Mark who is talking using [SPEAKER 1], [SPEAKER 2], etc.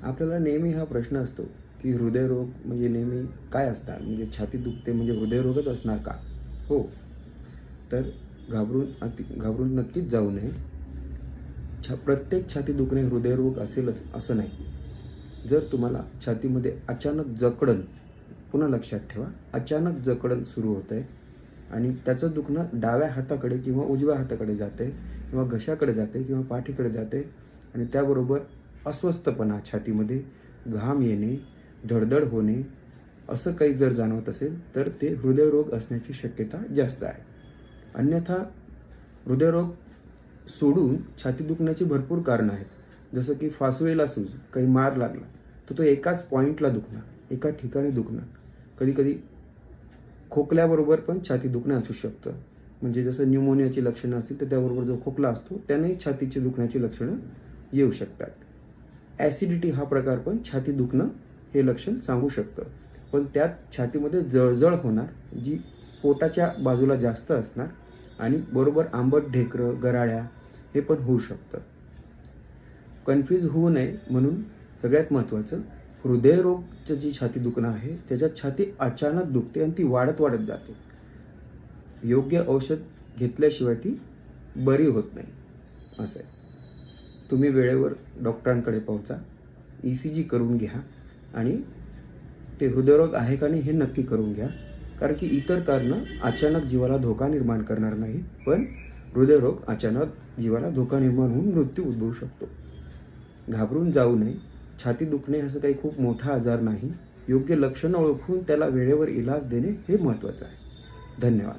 [SPEAKER 1] आपल्याला नेहमी हा प्रश्न असतो की हृदयरोग म्हणजे नेहमी काय असणार, म्हणजे छाती दुखते म्हणजे हृदयरोगच असणार का? हो. तर घाबरून नक्कीच जाऊ नये. प्रत्येक छाती दुखणे हृदयरोग असेलच असं नाही. जर तुम्हाला छातीमध्ये अचानक जकडण, पुन्हा लक्षात ठेवा, अचानक जकडण सुरू होतंय आणि त्याचं दुखणं डाव्या हाताकडे किंवा उजव्या हाताकडे जाते किंवा घशाकडे जाते किंवा पाठीकडे जाते आणि त्याबरोबर अस्वस्थपणा छातीमध्ये, घाम येणे, धडधड होणे, असं काही जर जाणवत असेल तर ते हृदयरोग असण्याची शक्यता जास्त आहे. अन्यथा हृदयरोग सोडून छाती दुखण्याची भरपूर कारणं आहेत. जसं की फासवेला सूज, काही मार लागला तर तो एकाच पॉइंटला दुखणार, एका ठिकाणी दुखणार. कधी-कधी खोकल्याबरोबर पण छाती दुखणं असू शकतं. म्हणजे जसं न्यूमोनियाची लक्षणं असतील तर त्याबरोबर जो खोकला असतो त्यानेही छातीची दुखण्याची लक्षणं येऊ शकतात. ॲसिडिटी हा प्रकार पण छाती दुखणं हे लक्षण सांगू शकतं. पण त्यात छातीमध्ये जळजळ होणार, जी पोटाच्या बाजूला जास्त असणार आणि बरोबर आंबट ढेकरं, गराळ्या हे पण होऊ शकतं. कन्फ्यूज होऊ नये म्हणून सगळ्यात महत्त्वाचं, हृदयरोगचं जी छाती दुखणं आहे त्याच्यात छाती अचानक दुखते आणि ती वाढत वाढत जाते. योग्य औषध घेतल्याशिवाय ती बरी होत नाही, असं आहे. तुम्ही वेळेवर डॉक्टरांकडे पोहोचा, ECG करून घ्या आणि ते हृदयरोग आहे का नाही हे नक्की करून घ्या. कारण की इतर कारणं अचानक जीवाला धोका निर्माण करणार नाहीत, पण हृदयरोग अचानक जीवाला धोका निर्माण होऊन मृत्यू उद्भवू शकतो. घाबरून जाऊ नये. छाती दुखणे असं काही खूप मोठा आजार नाही. योग्य लक्षणं ओळखून त्याला वेळेवर इलाज देणे हे महत्त्वाचं आहे. धन्यवाद.